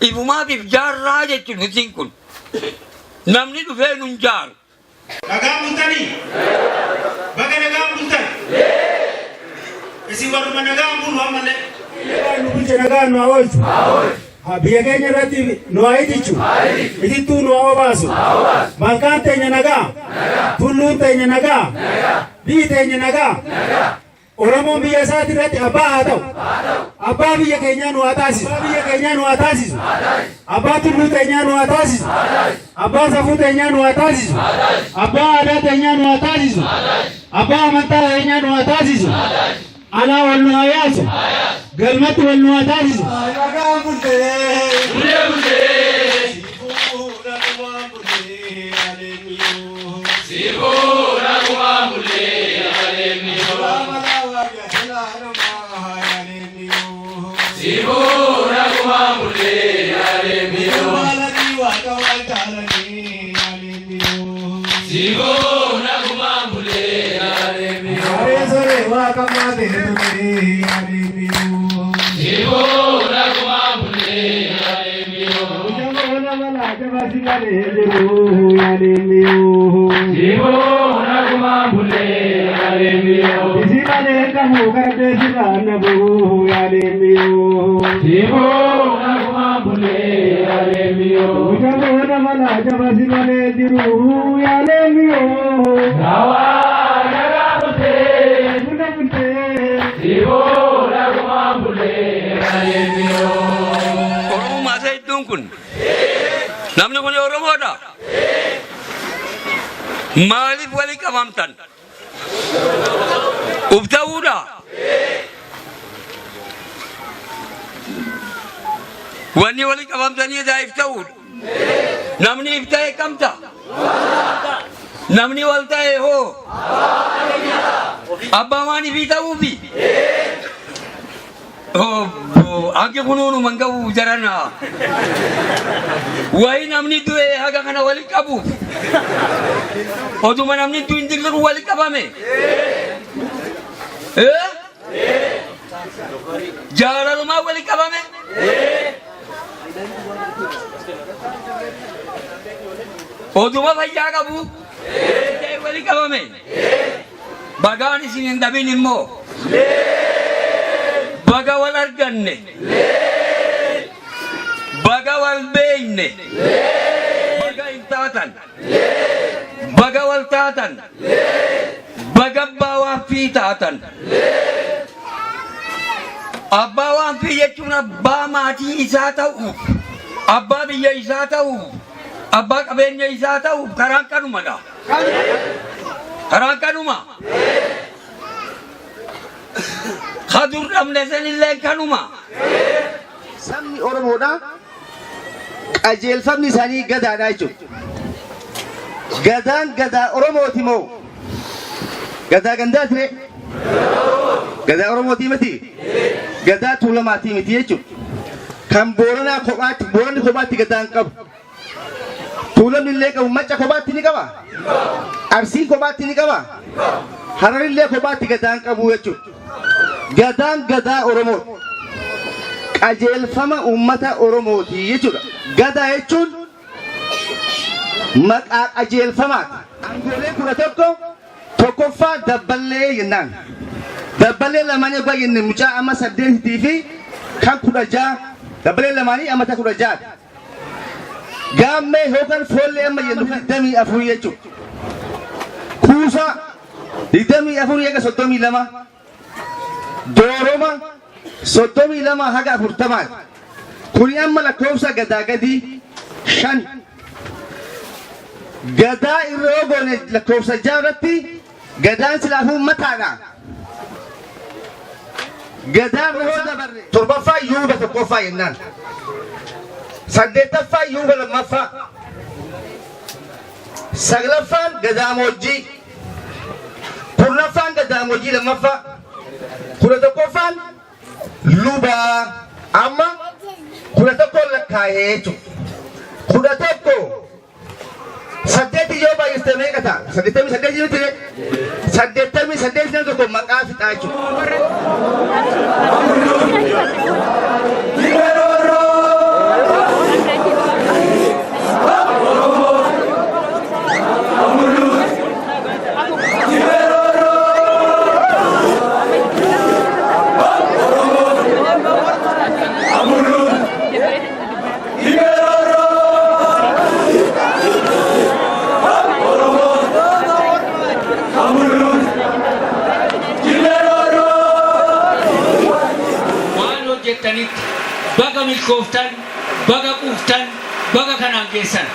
ifumaatiif jaarraa jechuun isin kun namni dhufee nun jaaru. Nagaan bultanii baga nagaan bultan isin warruma nagaan bulu ammallee nu bulche nagaan nu oolchu biyya keenya irratti nu haitichu itittuu nu obaasu malkaan teenya nagaa tulluun teenya nagaa biyyi teenya nagaa Oromoon biyya isaati irratti abbaa haa ta'u abbaa biyya keenyaa nu haa taasisu abbaa tulluu teenyaa nu haa taasisu abbaa safuu teenyaa nu haa taasisu abbaa aadaa teenyaa nu haa taasisu abbaa amantaa teenyaa nu haa taasisu alaa wal nu haa yaasu galmatti wal nu haa taasisu. Namni kun Oromoodha. Maaliif wali qabamtan? Ubta'uudha. Wanni wali qabamtanii daa'if ta'uudha. Namni ifta'e kamta? Namni wal ta'e hoo? Abbaa maanii fi ta'uufi? Anke kunuunu mangabu jarana. Wai namni du'e haga kana wali qabu. Oduma namni du'e indiru wali qabame. Jaalaluma wali qabame. Oduma fayyaa qabu. Wali qabame. Bagaan isin hin dhabin immoo. Baga wal arganne baga wal beeyne baga hin taatan baga wal taatan baga abbaa waan fi taatan abbaa waan fi jechuun abbaa maatii isaa ta'uuf abbaa biyya isaa ta'uuf abbaa qabeenya isaa ta'uuf karaan kanumadha. Karaan kanuma. Hadur namne sanillee kanuma. Sabni Oromoodha qajeelfamni isaanii gadaadha jechuudha. Gadaan gadaa Oromooti moo? Gadaa gandaati ree? Gadaa Oromooti miti? Gadaa Tuulamaati miti jechuudha. Kan Booranaa kophaatti, Booranni kophaatti gadaan qabu. Tuulamni illee qabu Macca kophaatti ni qaba? Arsiin kophaatti ni qaba? Hararri illee kophaatti gadaan qabu jechuudha. Gadaan gadaa Oromoo qajeelfama uummata Oromooti jechuudha. Gadaa jechuun maqaa qajeelfamaati. Angoolee kudha tokkoffaa dabballee jennaan. Dabballee lamaanii egaa jenne mucaa amma 8 fi kan 16 dabballee lamaanii amma 16. Gaammee yookaan foollee amma jennu 24 jechuudha. Kuusaa 24 eega 32. Dooroma 32 haga 40. Kuni amma lakkoofsa gadaa gadi 5. Gadaa irraa goone lakkoofsa 6 irratti gadaan silaafuu mataadha. Gadaan irraa dabarre 7ffaa yuuba 1ffaa jennaan. 8ffaa yuuba 2ffaa. 9ffaan gadaa moojjii. 10ffaan gadaa moojjii 2ffaa. 11ffaan luba amma 11 lakkaa'ee jechuudha. 11 8 yoo baay'istee meeqa ta'a? 88 yoo ta'e 88 nama tokko maqaa fixaa jechuudha. baga milkooftan baga quuftan baga kanaan geessan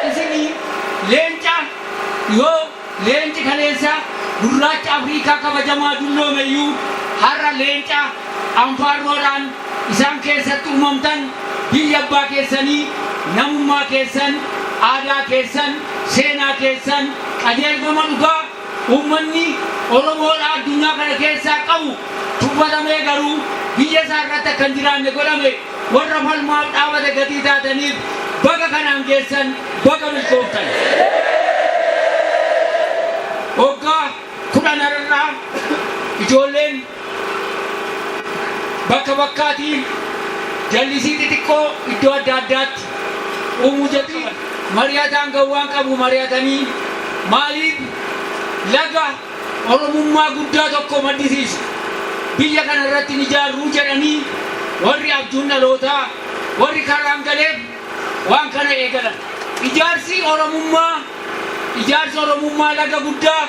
isinii leenca yoo leenci kaleessa gurraacha Afrikaa kabajamaa dulloomeyyuu har'a leenca anfaarroodhaan isaan keessatti uumamtan biyya abbaa keessanii namummaa keessan aadaa keessan seenaa keessan qajeelfama dhugaa uummanni Oromoodhaa addunyaa kana keessaa qabu tuffatamee garuu biyya isaa irratti akka hin jiraanne godhame warra falmaaf dhaabate gatii taataniif baga kanaan geessan baga milkooftan. Waggaa 10 irraa ijoolleen bakka bakkaatiin jallisii xixiqqoo iddoo adda addaatti uumuu jedhu mari'ataan gawwaan qabu mari'atanii maaliif laga Oromummaa guddaa tokko maddisiisu biyya kana irratti ijaarruu jedhanii warri abjuun dhalootaa warri karaan galeef waan kana eegalan ijaarsi Oromummaa laga guddaa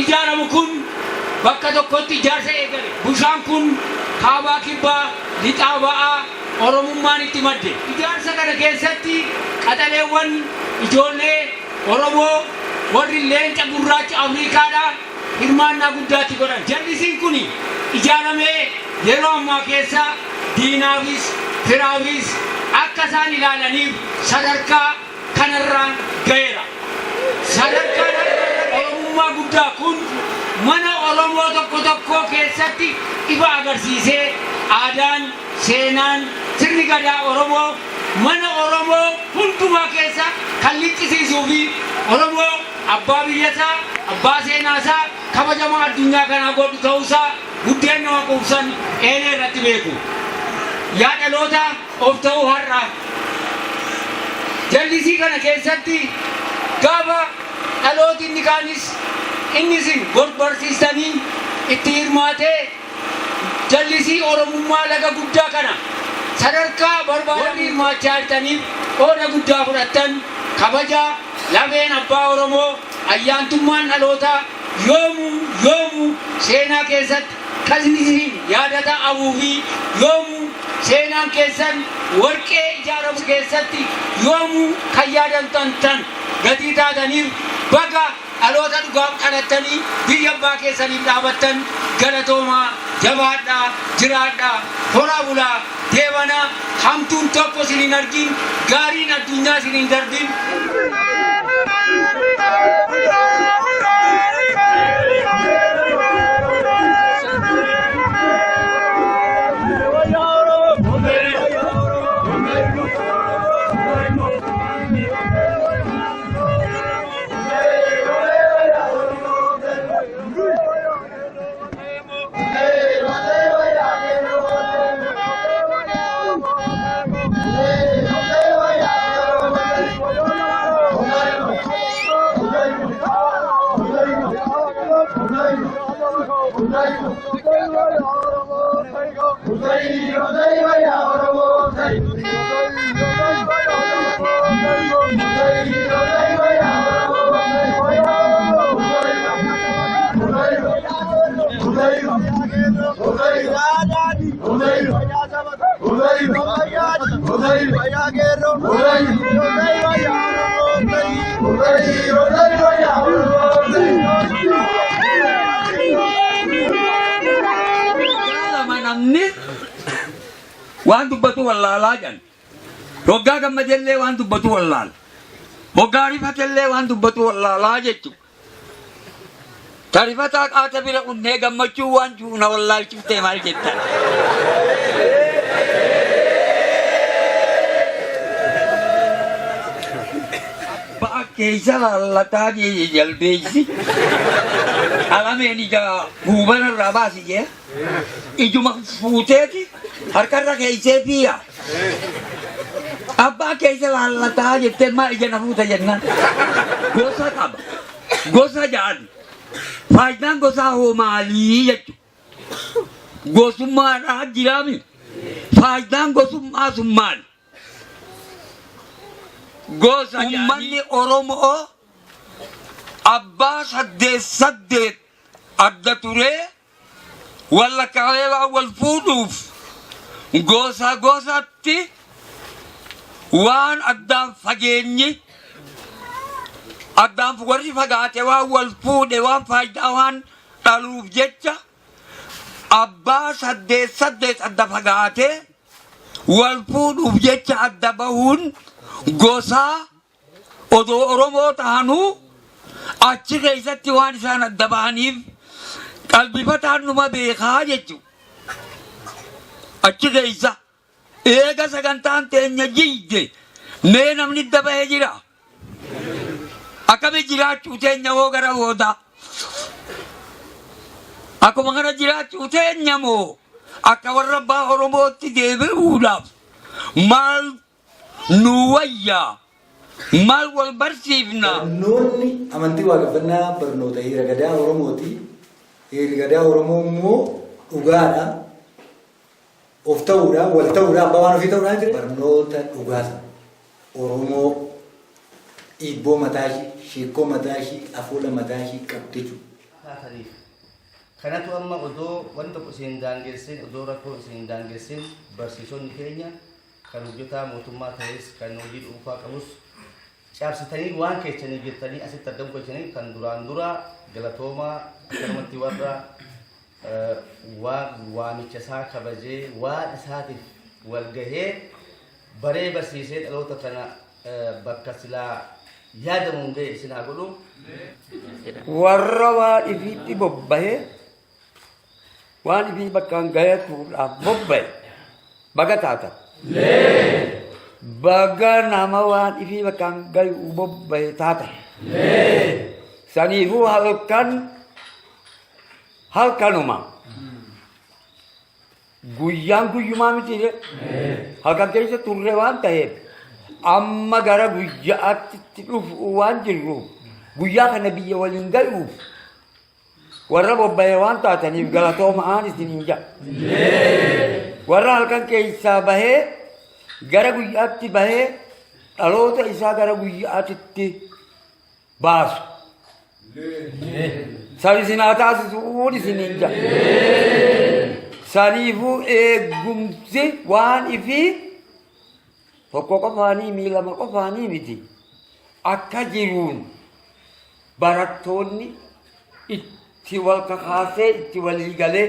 ijaaramu kun bakka tokkotti ijaarsa eegale bushaan kun kaabaa kibbaa lixaa ba'aa Oromummaan itti madde ijaarsa kana keessatti qaxaleewwan ijoollee Oromoo warri leenca gurraacha Afrikaadhaa hirmaannaa guddaatti godhan jallisiin kun ijaaramee yeroo ammaa keessa diinaafis firaafis akka isaan ilaalaniif sadarkaa kanarra ga'eera. Sadarkaan Oromummaa guddaa kun mana Oromoo tokko keessatti ifa agarsiisee aadaan seenaan sirni gadaa Oromoo mana Oromoo hundumaa keessa kan liqqisiisuu fi Oromoo abbaa biyyasaa abbaa seenaasaa kabajamaa addunyaa kanaa godhu ta'uusaa guddeen nama quubsan eelee irratti beeku. Yaa dhaloota of ta'uu har'a jallisii kana keessatti gaafa dhalooti inni kaanis inni isin barsiistanii itti hirmaatee jallisii Oromummaa laga guddaa kana sadarkaa barbaadanii hirmaachaa jirtaniif qooda guddaa fudhattan kabaja lafeen abbaa Oromoo ayyaantummaan dhalootaa yoomuu seenaa keessatti kasnisin yaadata abuu fi yoomuu seenaan keessan warqee ijaaramu keessatti yoomuu kan yaadamtan tan gatii taataniif baga dhaloota dhugaaf dhalattanii biyya abbaa keessaniif dhaabattan galatoomaa jabaadhaa jiraadhaa horaa bulaa deebanaa hamtuun tokko isin hin argin gaariin addunyaa isin hin darbin. Waan dubbatu wallaalaa jan hoggaa gammadellee waan dubbatu wallaala hoggaa rifatellee waan dubbatu wallaalaa jechu tarifataa qaata bira qunnee gammachuu waan cuuna wallaalchiftee maal jettan ba'a keessa laallataa jee jalbeeysi alameen ija guubanarraa baasi jee ijuma fuuteeti harkarra keeysee fiya abbaa keessa laallataa jettee maa ija na fuuta jennaan gosa qaba gosa ja'an faayidaan gosaa hoo maalii jechu gosummaadhaa jiraami faayidaan gosummaa sun maali gosa ummanni Oromoo abbaa saddeet adda turee walla kareeraa wal fuudhuuf gosa gosatti waan addaan fageenyi addaan warri fagaate waan wal fuudhe waan faayidaa waan dhaluuf jecha abbaa saddeet adda fagaate wal fuudhuuf jecha adda bahuun gosaa odoo Oromoo taanuu achi keessatti waan isaan adda bahaniif qalbifataan numa beekaa jechuudha. Achi keessa eega sagantaan teenya jiyde mee namni adda bahee jira. Akkami jiraachuu teenya hoo gara booda. Akkuma kana jiraachuu teenya moo akka warra abbaa Oromootti deebi'uudhaaf maal nu wayyaa maal wal barsiifna. Barnoonni amantii waaqeffannaa barnoota hiriira gadaa Oromooti. Hiriira gadaa Oromoo immoo dhugaadha. Of ta'uudha, wal ta'uudha, abbaa waan ofii ta'uudha jira. Barnoota dhugaata. Oromoo dhiibboo mataa ishii, sheekoo mataa ishii, afoola mataa ishii qabdi jechuudha. Kanatu amma odoo wanti tokko isin daangessin odoo rakkoo isin daangessin barsiisonni keenya kan hojjetaa mootummaa ta'es kan hojii dhuunfaa qabus cabsitanii waan keessanii jettanii asitti argamu keessanii kan duraan dura galatoomaa akkanumatti warra waamicha isaa kabajee waan isaatiif wal gahee baree barsiisee dhaloota kana bakka silaa yaadamuun ga'e isin haa godhu. Warra waan ifiitti bobbahee waan ifii bakkaan gaheetuudhaaf bobbahe baga taata. Baga nama waan ifii bakkaan gahuu bobbahe taata. Saniifuu halkanuma guyyaan guyyumaa miti halkan keessa turre waan ta'eef amma gara guyyaatti dhufu waan jirruuf guyyaa kana biyya waliin gahuuf warra bobbahe waan taataniif galatoomaa isiniin jedha. Warra halkan keessaa bahee gara guyyaatti bahee dhaloota isaa gara guyyaatti baasu. Sabisinaa taasisuun isiniin jedha. Saniifuu eegumsi waan ifii tokko qofaanii miilama qofaanii miti. Akka jiruun barattoonni itti wal kakaasee itti walii galee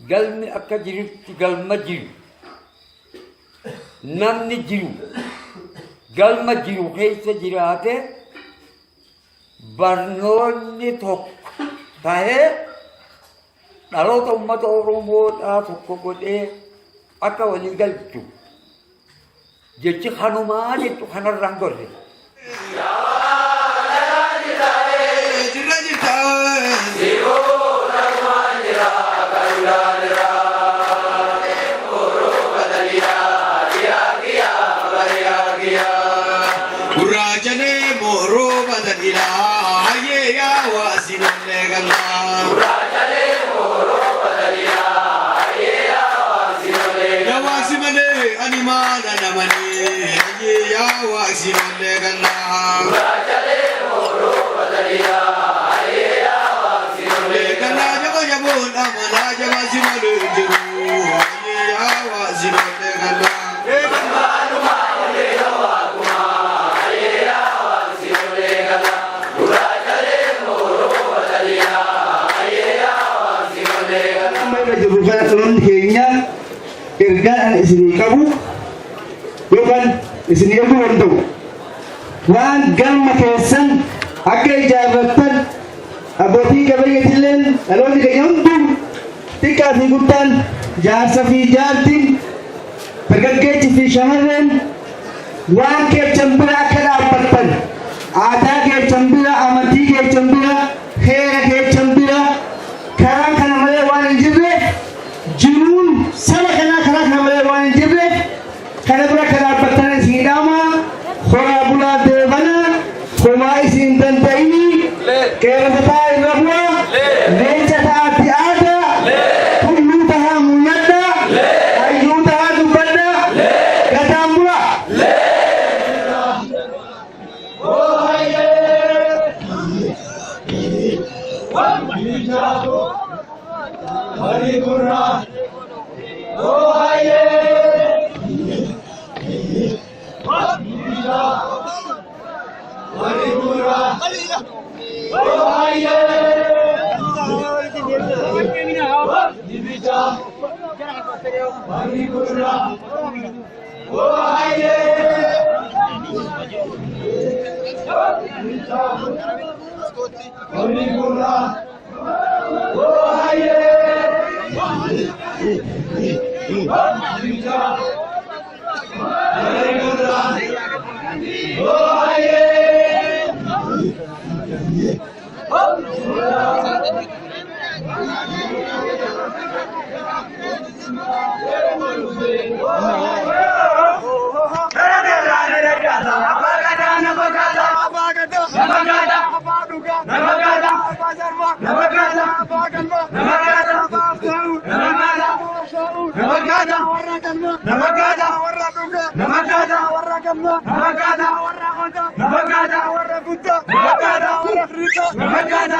galmi akka jirutti galma jiru. Namni jiru galma jiru keessa jiraate barnoonni tokko tahee dhaloota uummata Oromoodhaa tokko godhee akka walii galchu jechi kanumaa jettu kanarraan gorre. Ergaan isinii qabu yookaan isinii erguu danda'u waan galma keessan akka ijaarrattan abbootii qabeenyaatilleen dhaloonni keenya hunduu xiqqaa fi guddaan jaarsa fi jaartiin dargaggeessi fi shamarreen waan keessan bira akka dhaabbattan aadaa keessan bira amantii keessan bira heera keessan bira karaa kana malee waan hin jirreef jiruun saba kanaa karaa kana malee waan hin jirreef kana bira akka dhaabbattan isin dhaama horaa bulaa deebana homaa isin danda'ini qeerransataa irra bu'a leenca ta'aatti aada tulluu tahaa mul'adha hayyuu tahaa dubbadha gataan bula. Oh, Namagada